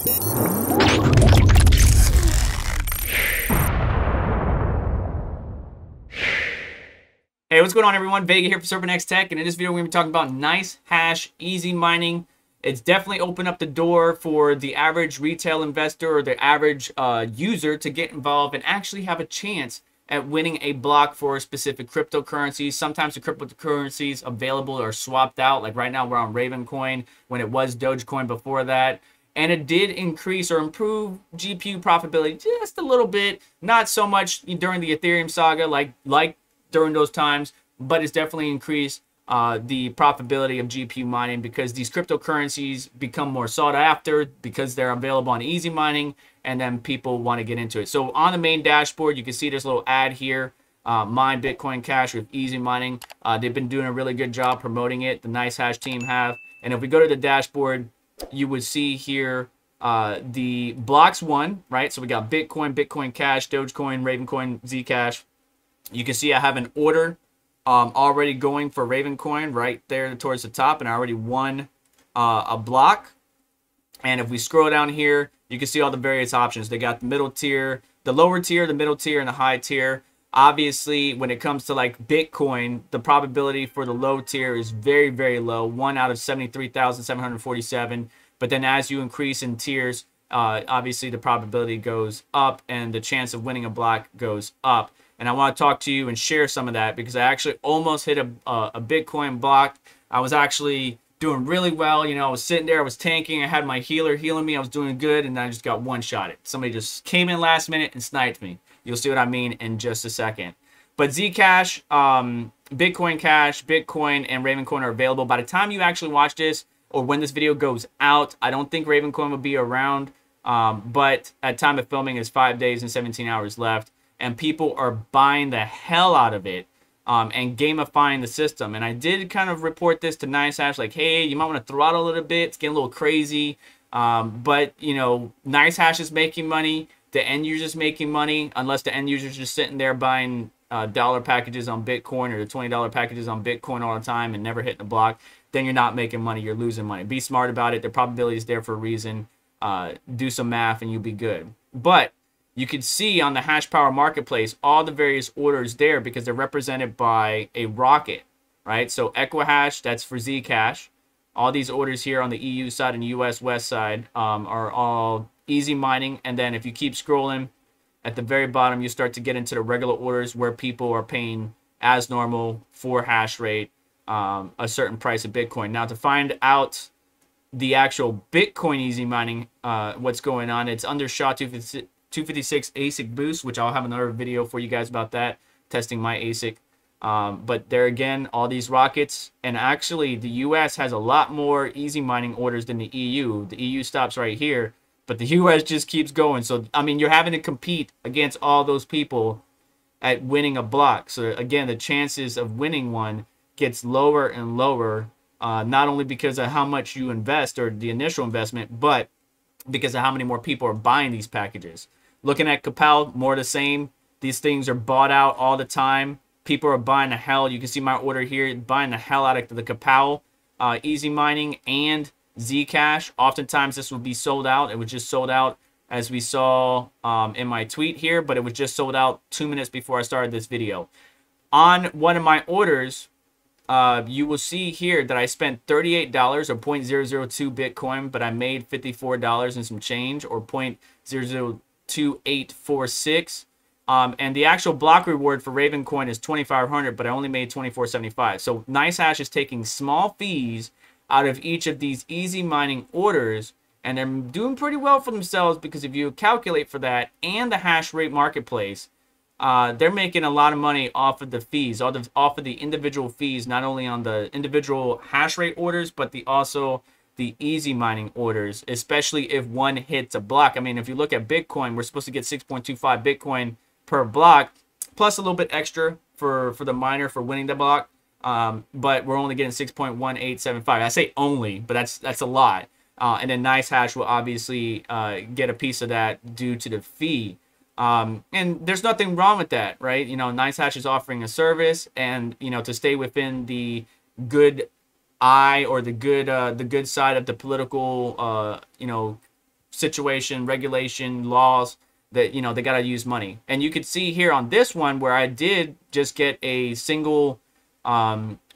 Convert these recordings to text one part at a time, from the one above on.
Hey, what's going on, everyone? Vega here for SerpentX Tech, and in this video we're going to be talking about Nicehash EasyMining. It's definitely opened up the door for the average retail investor or the average user to get involved and actually have a chance at winning a block for a specific cryptocurrency. Sometimes the cryptocurrencies available are swapped out, like right now we're on Ravencoin when it was Dogecoin before that. And it did increase or improve GPU profitability just a little bit, not so much during the Ethereum saga like during those times, but it's definitely increased the profitability of GPU mining because these cryptocurrencies become more sought after because they're available on easy mining, and then people want to get into it. So on the main dashboard, you can see this little ad here, mine Bitcoin Cash with easy mining. They've been doing a really good job promoting it. The Nicehash team have. And if we go to the dashboard, you would see here the blocks won, right? So we got Bitcoin, Bitcoin Cash, Dogecoin, Ravencoin, Zcash. You can see I have an order already going for Ravencoin right there towards the top, and I already won a block. And if we scroll down here, you can see all the various options. They got the middle tier, the lower tier, the middle tier, and the high tier. Obviously, when it comes to like Bitcoin, the probability for the low tier is very, very low, 1 out of 73,747. But then as you increase in tiers, obviously the probability goes up and the chance of winning a block goes up. And I want to talk to you and share some of that because I actually almost hit a Bitcoin block. I was actually doing really well. You know, I was sitting there, I was tanking, I had my healer healing me, I was doing good, and then I just got one-shotted. Somebody just came in last minute and sniped me. You'll see what I mean in just a second. But Zcash, Bitcoin Cash, Bitcoin, and Ravencoin are available. By the time you actually watch this or when this video goes out, I don't think Ravencoin will be around. But at time of filming, it's 5 days and 17 hours left. And people are buying the hell out of it and gamifying the system. And I did kind of report this to Nicehash, like, hey, you might want to throttle a little bit. It's getting a little crazy. But, you know, Nicehash is making money. The end user is making money, unless the end user is just sitting there buying dollar packages on Bitcoin or the $20 packages on Bitcoin all the time and never hitting a block. Then you're not making money. You're losing money. Be smart about it. The probability is there for a reason. Do some math and you'll be good. But you can see on the hashpower marketplace all the various orders there because they're represented by a rocket, right? So Equihash, that's for Zcash. All these orders here on the EU side and US West side are all easy mining. And then if you keep scrolling at the very bottom, you start to get into the regular orders where people are paying as normal for hash rate a certain price of Bitcoin. Now to find out the actual Bitcoin easy mining, what's going on, it's under SHA-256 ASIC boost, which I'll have another video for you guys about that, testing my ASIC. But there again, all these rockets, and actually the US has a lot more easy mining orders than the EU. The EU stops right here, but the US just keeps going. So, I mean, you're having to compete against all those people at winning a block. So again, the chances of winning one gets lower and lower, not only because of how much you invest or the initial investment, but because of how many more people are buying these packages. Looking at Capel, more the same. These things are bought out all the time. People are buying the hell. You can see my order here, buying the hell out of the Capel, easy mining, and Zcash. Oftentimes this will be sold out. It was just sold out as we saw in my tweet here, but it was just sold out 2 minutes before I started this video. On one of my orders, you will see here that I spent $38 or 0.002 Bitcoin, but I made $54 and some change, or 0.02846. And the actual block reward for Ravencoin is 2,500, but I only made 24.75. So Nicehash is taking small fees out of each of these easy mining orders, and they're doing pretty well for themselves because if you calculate for that and the hash rate marketplace, they're making a lot of money off of the fees, off of the individual fees, not only on the individual hash rate orders, but also the easy mining orders, especially if one hits a block. I mean, if you look at Bitcoin, we're supposed to get 6.25 Bitcoin per block, plus a little bit extra for the miner for winning the block. But we're only getting 6.1875. I say only, but that's a lot. And then Nicehash will obviously get a piece of that due to the fee. And there's nothing wrong with that, right? You know, Nicehash is offering a service, and you know, to stay within the good eye or the good side of the political you know, situation, regulation, laws that, you know, they got to use money. And you could see here on this one where I did just get a single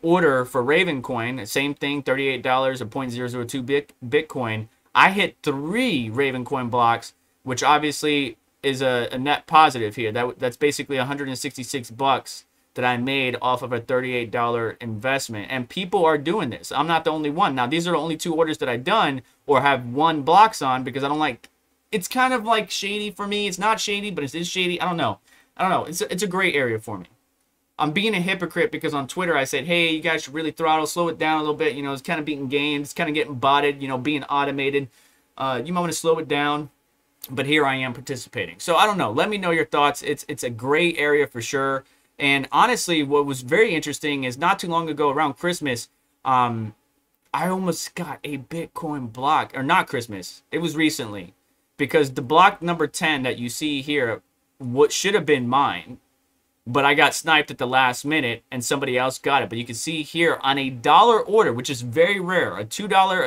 order for Raven coin, same thing, $38 or 0.002 Bitcoin. I hit 3 Raven coin blocks, which obviously is a net positive here. That's basically 166 bucks that I made off of a $38 investment. And people are doing this. I'm not the only one. Now, these are the only 2 orders that I've done or have won blocks on, because I don't like, it's kind of like shady for me. It's not shady, but it is shady. I don't know. It's a gray area for me. I'm being a hypocrite because on Twitter I said, hey, you guys should really throttle, slow it down a little bit. You know, it's kind of beating games. It's kind of getting botted, you know, being automated. You might want to slow it down. But here I am participating. So I don't know. Let me know your thoughts. It's a gray area for sure. And honestly, what was very interesting is not too long ago around Christmas, I almost got a Bitcoin block. Or not Christmas. It was recently. Because the block number 10 that you see here, what should have been mine, but I got sniped at the last minute and somebody else got it. But you can see here on a dollar order, which is very rare, a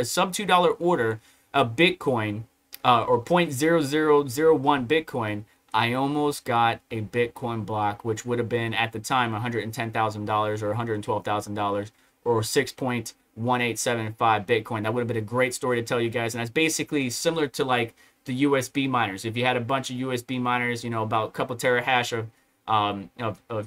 sub $2 order of Bitcoin, or 0.0001 Bitcoin, I almost got a Bitcoin block, which would have been at the time $110,000 or $112,000 or 6.1875 Bitcoin. That would have been a great story to tell you guys. And that's basically similar to like the USB miners. If you had a bunch of USB miners, you know, about a couple terahash of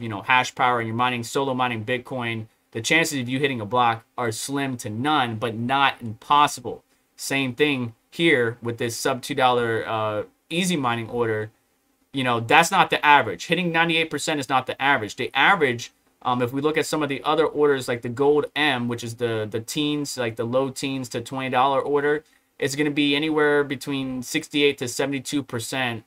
you know, hash power, and you're mining, solo mining Bitcoin, the chances of you hitting a block are slim to none, but not impossible. Same thing here with this sub $2 easy mining order. You know, that's not the average. Hitting 98% is not the average. The average, if we look at some of the other orders like the Gold M, which is the teens, like the low teens to $20 order, it's going to be anywhere between 68 to 72%.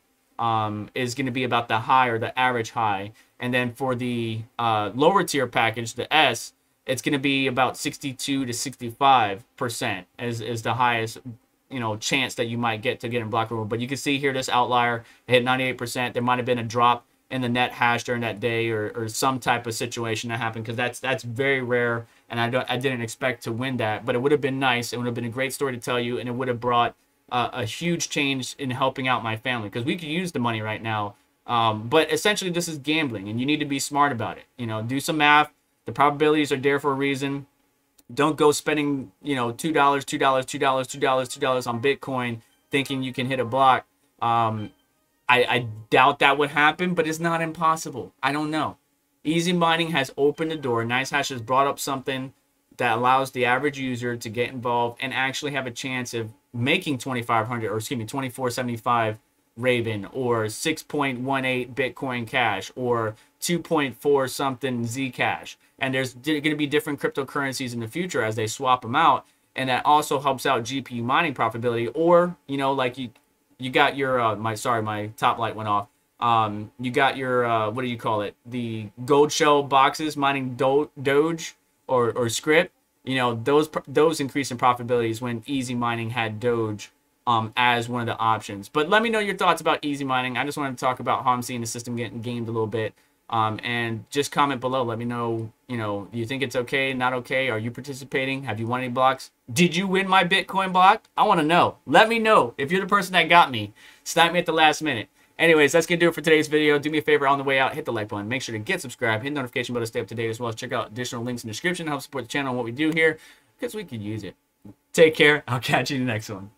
Is going to be about the high, or the average high. And then for the lower tier package, the S, it's going to be about 62 to 65% is the highest, you know, chance that you might get to get in block removal. But you can see here this outlier hit 98%. There might have been a drop in the net hash during that day, or some type of situation that happened, because that's very rare, and I didn't expect to win that. But it would have been nice. It would have been a great story to tell you, and it would have brought a huge change in helping out my family, because we could use the money right now. But essentially this is gambling, and you need to be smart about it. You know, do some math. The probabilities are there for a reason. Don't go spending, you know, $2 on Bitcoin thinking you can hit a block. I doubt that would happen, but it's not impossible. I don't know. Easy mining has opened the door. Nicehash has brought up something that allows the average user to get involved and actually have a chance of making 2,500, or excuse me, 2475 Raven, or 6.18 Bitcoin Cash, or 2.4 something Zcash. And there's going to be different cryptocurrencies in the future as they swap them out, and that also helps out GPU mining profitability. Or, you know, like you got your my top light went off. You got your what do you call it? The gold shell boxes mining Doge or script. You know, those increase in profitabilities when easy mining had Doge as one of the options. But let me know your thoughts about easy mining. I just wanted to talk about how I'm seeing the system getting gamed a little bit. And just comment below. Let me know, you know, do you think it's okay, not okay? Are you participating? Have you won any blocks? Did you win my Bitcoin block? I want to know. Let me know. If you're the person that got me, snipe me at the last minute. Anyways, that's going to do it for today's video. Do me a favor on the way out, hit the like button. Make sure to get subscribed, hit the notification bell to stay up to date, as well as check out additional links in the description to help support the channel and what we do here, because we could use it. Take care. I'll catch you in the next one.